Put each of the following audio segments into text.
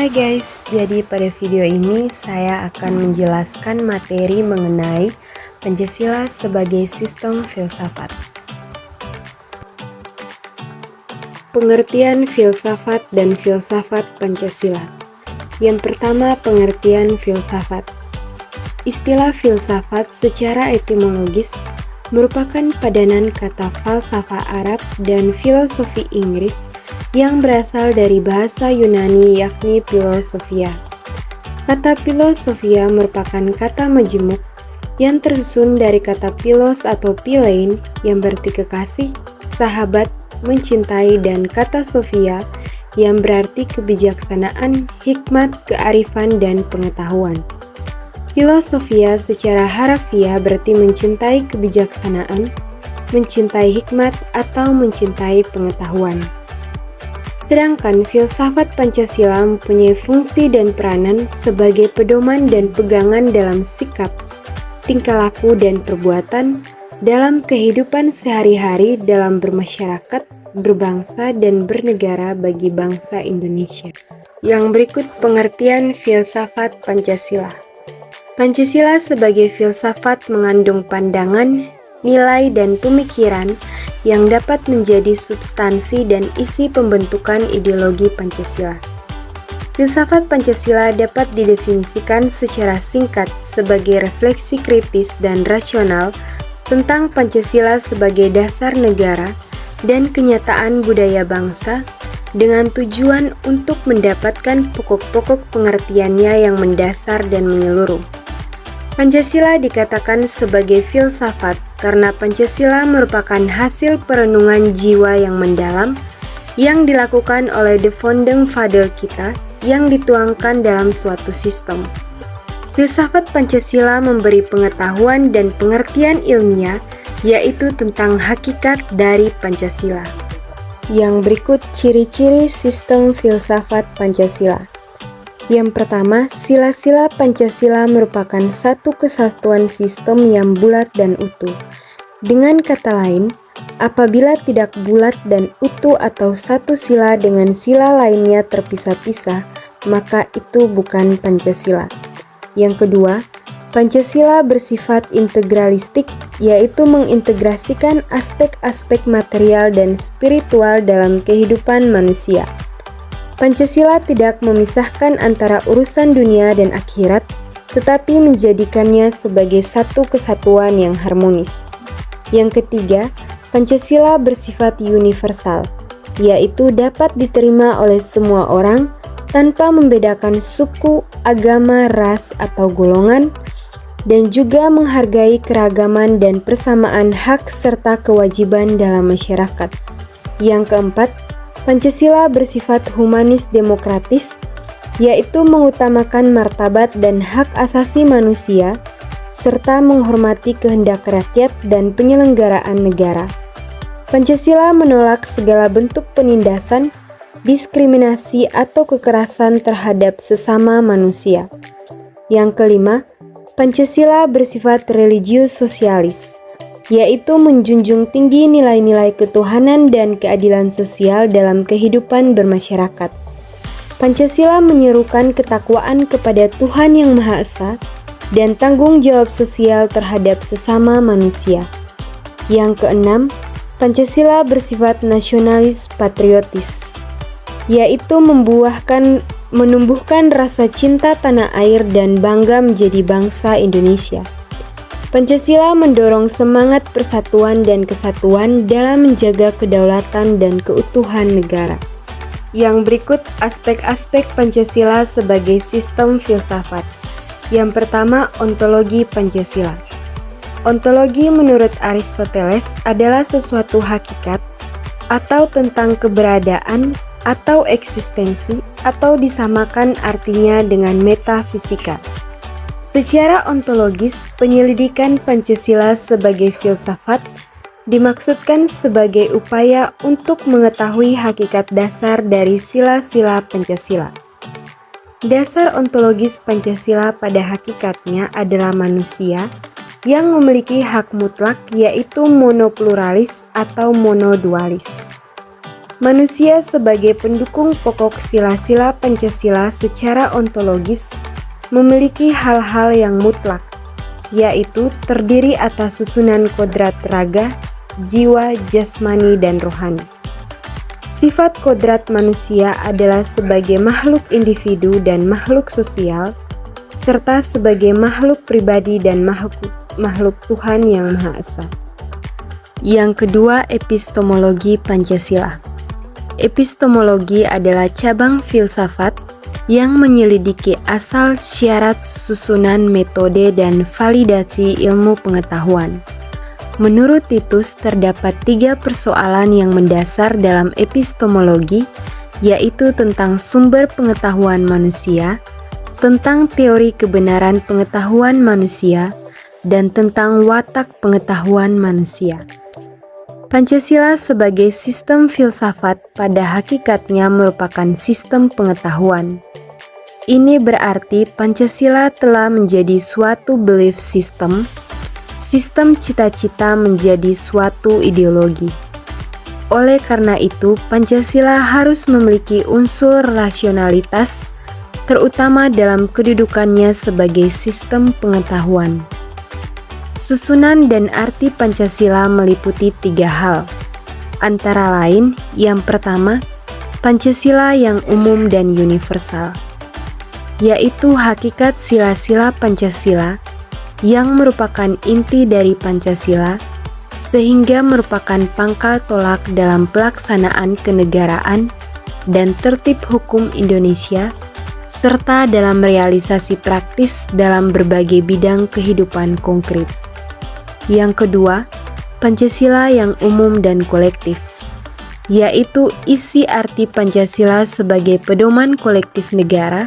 Hai guys, jadi pada video ini saya akan menjelaskan materi mengenai Pancasila sebagai sistem filsafat. Pengertian filsafat dan filsafat Pancasila. Yang pertama, pengertian filsafat. Istilah filsafat secara etimologis merupakan padanan kata falsafah Arab dan filosofi Inggris yang berasal dari bahasa Yunani yakni filosofia. Kata filosofia merupakan kata majemuk yang tersusun dari kata philos atau philein yang berarti kekasih, sahabat, mencintai, dan kata sophia yang berarti kebijaksanaan, hikmat, kearifan, dan pengetahuan. Filosofia secara harafiah berarti mencintai kebijaksanaan, mencintai hikmat, atau mencintai pengetahuan. Sedangkan filsafat Pancasila mempunyai fungsi dan peranan sebagai pedoman dan pegangan dalam sikap, tingkah laku, dan perbuatan dalam kehidupan sehari-hari dalam bermasyarakat, berbangsa, dan bernegara bagi bangsa Indonesia. Yang berikut pengertian filsafat Pancasila. Pancasila sebagai filsafat mengandung pandangan, nilai, dan pemikiran yang dapat menjadi substansi dan isi pembentukan ideologi Pancasila. Filsafat Pancasila dapat didefinisikan secara singkat sebagai refleksi kritis dan rasional tentang Pancasila sebagai dasar negara dan kenyataan budaya bangsa dengan tujuan untuk mendapatkan pokok-pokok pengertiannya yang mendasar dan menyeluruh. Pancasila dikatakan sebagai filsafat karena Pancasila merupakan hasil perenungan jiwa yang mendalam yang dilakukan oleh the founding father kita yang dituangkan dalam suatu sistem. Filsafat Pancasila memberi pengetahuan dan pengertian ilmiah yaitu tentang hakikat dari Pancasila. Yang berikut ciri-ciri sistem filsafat Pancasila. Yang pertama, sila-sila Pancasila merupakan satu kesatuan sistem yang bulat dan utuh. Dengan kata lain, apabila tidak bulat dan utuh atau satu sila dengan sila lainnya terpisah-pisah, maka itu bukan Pancasila. Yang kedua, Pancasila bersifat integralistik, yaitu mengintegrasikan aspek-aspek material dan spiritual dalam kehidupan manusia. Pancasila tidak memisahkan antara urusan dunia dan akhirat, tetapi menjadikannya sebagai satu kesatuan yang harmonis. Yang ketiga, Pancasila bersifat universal, yaitu dapat diterima oleh semua orang tanpa membedakan suku, agama, ras, atau golongan, dan juga menghargai keragaman dan persamaan hak serta kewajiban dalam masyarakat. Yang keempat, Pancasila bersifat humanis demokratis, yaitu mengutamakan martabat dan hak asasi manusia, serta menghormati kehendak rakyat dan penyelenggaraan negara. Pancasila menolak segala bentuk penindasan, diskriminasi, atau kekerasan terhadap sesama manusia. Yang kelima, Pancasila bersifat religius sosialis, yaitu menjunjung tinggi nilai-nilai ketuhanan dan keadilan sosial dalam kehidupan bermasyarakat. Pancasila menyerukan ketakwaan kepada Tuhan Yang Maha Esa dan tanggung jawab sosial terhadap sesama manusia. Yang keenam, Pancasila bersifat nasionalis patriotis, yaitu menumbuhkan rasa cinta tanah air dan bangga menjadi bangsa Indonesia. Pancasila mendorong semangat persatuan dan kesatuan dalam menjaga kedaulatan dan keutuhan negara. Yang berikut aspek-aspek Pancasila sebagai sistem filsafat. Yang pertama, ontologi Pancasila. Ontologi menurut Aristoteles adalah sesuatu hakikat atau tentang keberadaan atau eksistensi atau disamakan artinya dengan metafisika. Secara ontologis, penyelidikan Pancasila sebagai filsafat dimaksudkan sebagai upaya untuk mengetahui hakikat dasar dari sila-sila Pancasila. Dasar ontologis Pancasila pada hakikatnya adalah manusia yang memiliki hak mutlak yaitu monopluralis atau monodualis. Manusia sebagai pendukung pokok sila-sila Pancasila secara ontologis memiliki hal-hal yang mutlak, yaitu terdiri atas susunan kodrat raga, jiwa, jasmani, dan rohani. Sifat kodrat manusia adalah sebagai makhluk individu dan makhluk sosial, serta sebagai makhluk pribadi dan makhluk Tuhan Yang Maha Esa. Yang kedua, epistemologi Pancasila. Epistemologi adalah cabang filsafat yang menyelidiki asal, syarat, susunan, metode, dan validasi ilmu pengetahuan. Menurut Titus, terdapat 3 persoalan yang mendasar dalam epistemologi, yaitu tentang sumber pengetahuan manusia, tentang teori kebenaran pengetahuan manusia, dan tentang watak pengetahuan manusia. Pancasila sebagai sistem filsafat pada hakikatnya merupakan sistem pengetahuan. Ini berarti Pancasila telah menjadi suatu belief system, sistem cita-cita menjadi suatu ideologi. Oleh karena itu, Pancasila harus memiliki unsur rasionalitas, terutama dalam kedudukannya sebagai sistem pengetahuan. Susunan dan arti Pancasila meliputi 3 hal, antara lain yang pertama, Pancasila yang umum dan universal, yaitu hakikat sila-sila Pancasila yang merupakan inti dari Pancasila, sehingga merupakan pangkal tolak dalam pelaksanaan kenegaraan dan tertib hukum Indonesia, serta dalam realisasi praktis dalam berbagai bidang kehidupan konkret. Yang kedua, Pancasila yang umum dan kolektif, yaitu isi arti Pancasila sebagai pedoman kolektif negara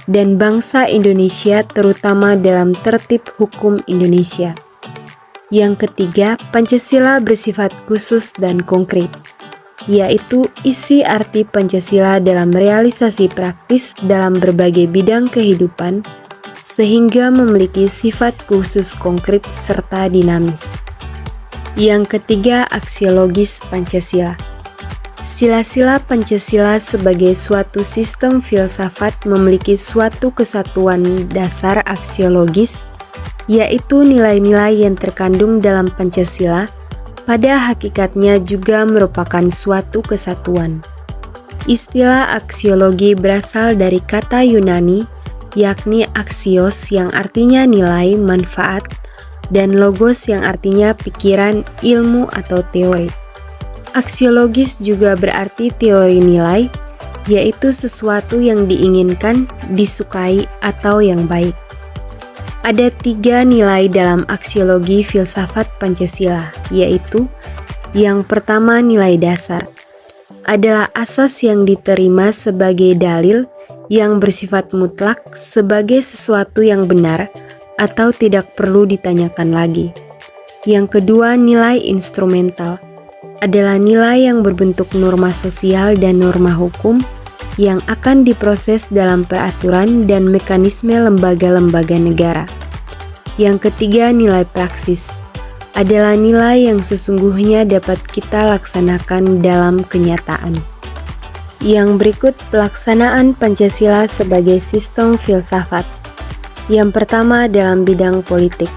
dan bangsa Indonesia terutama dalam tertib hukum Indonesia. Yang ketiga, Pancasila bersifat khusus dan konkret, yaitu isi arti Pancasila dalam realisasi praktis dalam berbagai bidang kehidupan, sehingga memiliki sifat khusus konkret serta dinamis. Yang ketiga, aksiologis Pancasila. Sila-sila Pancasila sebagai suatu sistem filsafat memiliki suatu kesatuan dasar aksiologis, yaitu nilai-nilai yang terkandung dalam Pancasila pada hakikatnya juga merupakan suatu kesatuan. Istilah aksiologi berasal dari kata Yunani, yakni aksios yang artinya nilai, manfaat, dan logos yang artinya pikiran, ilmu, atau teori. Aksiologis juga berarti teori nilai, yaitu sesuatu yang diinginkan, disukai, atau yang baik. Ada 3 nilai dalam aksiologi filsafat Pancasila, yaitu yang pertama, nilai dasar adalah asas yang diterima sebagai dalil yang bersifat mutlak sebagai sesuatu yang benar atau tidak perlu ditanyakan lagi. Yang kedua, nilai instrumental adalah nilai yang berbentuk norma sosial dan norma hukum yang akan diproses dalam peraturan dan mekanisme lembaga-lembaga negara. Yang ketiga, nilai praksis adalah nilai yang sesungguhnya dapat kita laksanakan dalam kenyataan. Yang berikut pelaksanaan Pancasila sebagai sistem filsafat. Yang pertama, dalam bidang politik.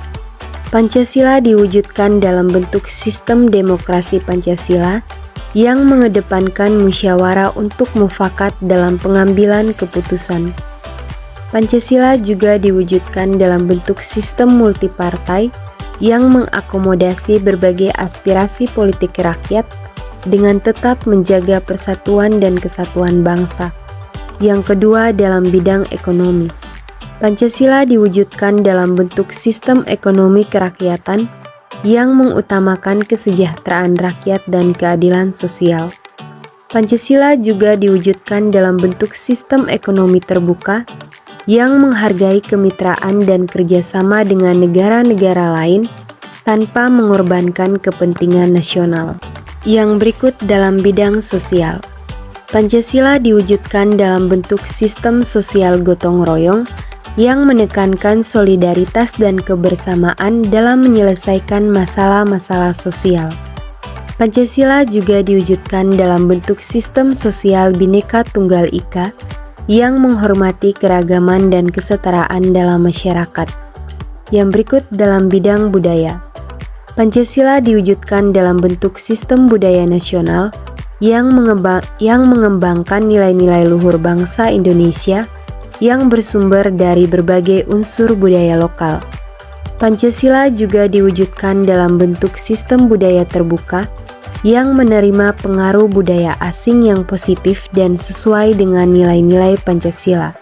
Pancasila diwujudkan dalam bentuk sistem demokrasi Pancasila yang mengedepankan musyawarah untuk mufakat dalam pengambilan keputusan. Pancasila juga diwujudkan dalam bentuk sistem multipartai yang mengakomodasi berbagai aspirasi politik rakyat dengan tetap menjaga persatuan dan kesatuan bangsa. Yang kedua, dalam bidang ekonomi. Pancasila diwujudkan dalam bentuk sistem ekonomi kerakyatan yang mengutamakan kesejahteraan rakyat dan keadilan sosial. Pancasila juga diwujudkan dalam bentuk sistem ekonomi terbuka yang menghargai kemitraan dan kerjasama dengan negara-negara lain tanpa mengorbankan kepentingan nasional. Yang berikut dalam bidang sosial. Pancasila diwujudkan dalam bentuk sistem sosial gotong royong yang menekankan solidaritas dan kebersamaan dalam menyelesaikan masalah-masalah sosial. Pancasila juga diwujudkan dalam bentuk sistem sosial Bhinneka Tunggal Ika yang menghormati keragaman dan kesetaraan dalam masyarakat. Yang berikut dalam bidang budaya. Pancasila diwujudkan dalam bentuk sistem budaya nasional yang mengembangkan nilai-nilai luhur bangsa Indonesia yang bersumber dari berbagai unsur budaya lokal. Pancasila juga diwujudkan dalam bentuk sistem budaya terbuka yang menerima pengaruh budaya asing yang positif dan sesuai dengan nilai-nilai Pancasila.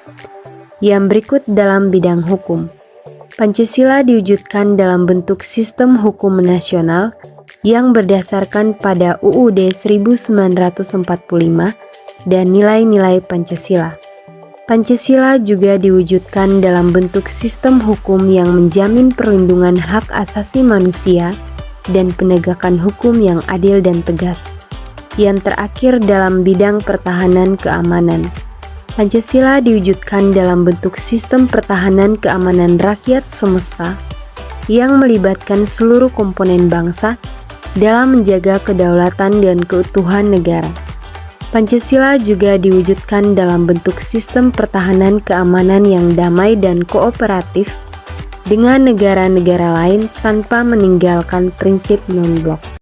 Yang berikut dalam bidang hukum. Pancasila diwujudkan dalam bentuk sistem hukum nasional yang berdasarkan pada UUD 1945 dan nilai-nilai Pancasila. Pancasila juga diwujudkan dalam bentuk sistem hukum yang menjamin perlindungan hak asasi manusia dan penegakan hukum yang adil dan tegas. Yang terakhir dalam bidang pertahanan keamanan. Pancasila diwujudkan dalam bentuk sistem pertahanan keamanan rakyat semesta yang melibatkan seluruh komponen bangsa dalam menjaga kedaulatan dan keutuhan negara. Pancasila juga diwujudkan dalam bentuk sistem pertahanan keamanan yang damai dan kooperatif dengan negara-negara lain tanpa meninggalkan prinsip non-blok.